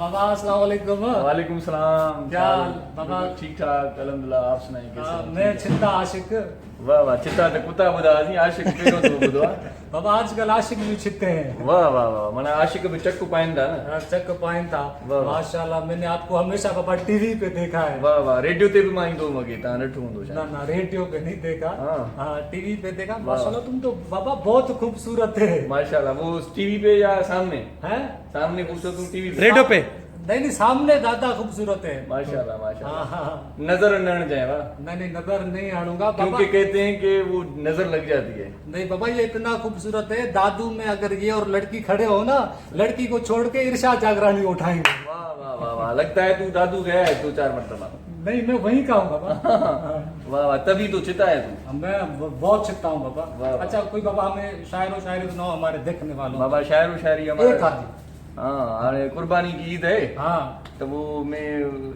बाबा अस्सलाम वालेकुम। वालेकुम सलाम। क्या हाल बाबा? ठीक ठाक अल्हम्दुलिल्लाह। आप सुनाइए कैसे हैं? मैं चिंता आशिक। वाह वाह, चिता ते कुत्ता बुधा सी आशिक पेरो तो बुधवा। बाबा आजकल आशिक भी छिते हैं। वाह वाह वाह, माना आशिक भी चक्कू पाइंदा ना। चक पॉइंट था। वाह, वाह। माशाल्लाह, मैंने आपको हमेशा बाबा टीवी पे देखा है। वाह वाह, रेडियो ते भी माई दो मगे ता नठू हुंदो ना शायद। ना रेडियो पे नहीं देखा। हाँ। हाँ टीवी पे देखा। वाह। माशाल्लाह तुम तो बाबा बहुत खूबसूरत है। माशाल्लाह, वो टीवी पे या सामने? हैं? सामने पूछो तुम टीवी पे। रेडियो पे। नहीं सामने ज्यादा खूबसूरत है। माशाल्लाह हाँ माशाल्लाह। हाँ। नजर न जाए वाह। नहीं नजर नहीं आड़ूंगा बाबा। क्योंकि कहते हैं कि वो नजर लग जाती है। नहीं बाबा ये इतना खूबसूरत है, दादू में अगर ये और लड़की खड़े हो ना, लड़की को छोड़ के इरशाद जागरानी उठाएंगे। वाह वाह वाह वाह, लगता है तू दादू गया है 2-4 मरतबा। नहीं मैं वहीं का हूँ बाबा। वाह वाह, तभी तो चिता है तू। मैं बहुत चित्ता हूँ बाबा। वाह, वाह। अच्छा कोई बाबा हमें शायरो शायरी सुनाओ हमारे देखने वालों। बाबा शायर शायरी एक हमारा। आधी। हाँ, अरे कुर्बानी की ईद है हाँ तो वो मैं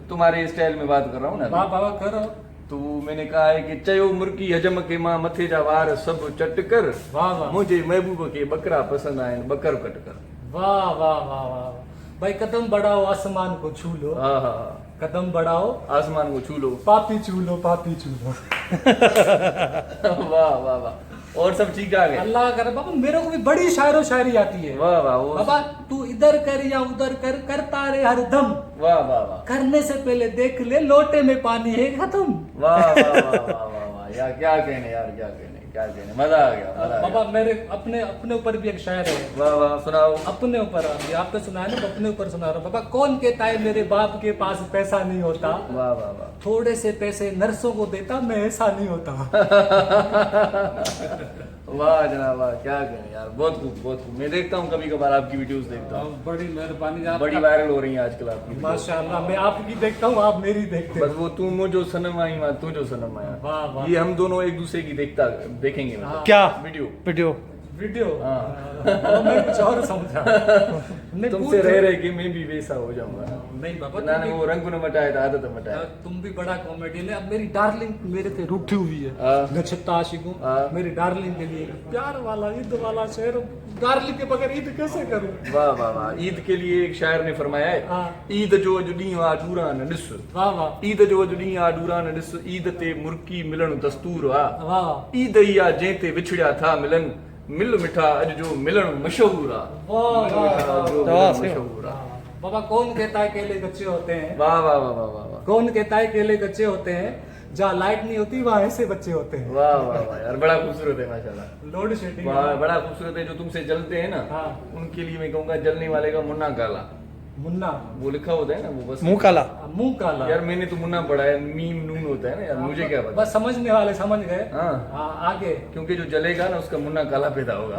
तुम्हारे स्टाइल में बात कर रहा हूँ ना। वाह बाबा करो। तो मैंने कहा है कि चयो मुर्गी हजम के मां मथे जा वार सब चट कर, वाह वाह मुझे महबूब के बकरा पसंद आए बकर कट कर। वाह वाह वाह वाह भाई, कदम बढ़ाओ आसमान को छू लो। हाँ हाँ हाँ, कदम बढ़ाओ आसमान को छू लो। पापी छू लो पापी छू लो। वाह वाह वाह, और सब ठीक ठाक है? अल्लाह करे बाबा, मेरे को भी बड़ी शायरो शायरी आती है। वाह वाह वो। बाबा तू इधर कर या उधर कर, करता रे हर दम, वाह वाह वाह करने से पहले देख ले लोटे में पानी है खत्म। वाह वाह वाह वाह वाह वाह, यार क्या कहने, यार क्या कहने, क्या कहने, मजा आ गया मजा आ बाबा गया। मेरे अपने अपने ऊपर भी एक शायर है। वाह वाह, सुनाओ। अपने ऊपर अभी आपने सुना है ना, तो अपने ऊपर सुना रहा हूं। बाबा कौन कहता है मेरे बाप के पास पैसा नहीं होता, वाह वाह वाह। थोड़े से पैसे नर्सों को देता, मैं ऐसा नहीं होता। वाह जनाब वाह, क्या कहें यार, बहुत खूब बहुत खूब। मैं देखता हूँ कभी कभार आपकी वीडियोस देखता हूँ, बड़ी मेहरबानी आपका। बड़ी वायरल हो रही है आजकल आपकी वीडियोस। माशाल्लाह, मैं आपकी देखता हूँ आप मेरी देखते बस वो तू मुझो सनम आई माँ तू जो सनम आया। वाह वाह। ये हम दोनों एक दूसरे की देखेंगे मतलब। हाँ। क्या वीडियो वीडियो? वीडियो। हाँ। मैं कुछ और समझा। नहीं, तुमसे पूछ- रह रह के मैं भी वैसा हो जाऊंगा। नहीं बाबा ना वो रंग न मटाए तो आदत मटाए। तुम भी बड़ा कॉमेडियन है। अब मेरी डार्लिंग मेरे पे रूठी हुई है। हाँ। मैं छित्ता आशिक हूँ। हाँ। मेरी डार्लिंग के लिए प्यार वाला ईद वाला शेर। डार्लिंग के बगैर ईद कैसे करूँ? वाह वाह वाह, ईद के लिए एक शायर ने फरमाया है, हाँ। ईद जो जुड़ी आडूरा न डिस, वाह वाह ईद जो जुड़ी आडूरा न डिस, ईद ते मुर्की मिलण दस्तूर आ, वाह वाह ईद ई आ जंहिं ते विछड़िया था मिलन, मिल मिठा अॼु जो मिलण मशहूर आ। वाह, मिल वाह, मिठा अॼु जो वाह, मिलण मशहूर आ। बाबा कौन कहता है केले कच्चे होते हैं? वाह वाह वाह वाह वाह वाह कौन कहता है केले कच्चे होते हैं? जहाँ लाइट नहीं होती वहाँ ऐसे बच्चे होते हैं। वाह वाह वाह यार, बड़ा खूबसूरत है माशाल्लाह। Load shedding. वाह, बड़ा खूबसूरत है। जो तुमसे जलते हैं ना, हाँ। उनके लिए मैं कहूंगा जलने वाले का मुन्ना काला, मुन्ना वो लिखा होता है ना वो बस। मुंह काला। मुंह काला। यार मैंने तो मुन्ना पढ़ा है, मीम नून होता है ना यार, मुझे क्या पता। बस समझने वाले समझ गए। हाँ। हाँ, आगे। क्योंकि जो जलेगा ना उसका मुन्ना काला पैदा होगा।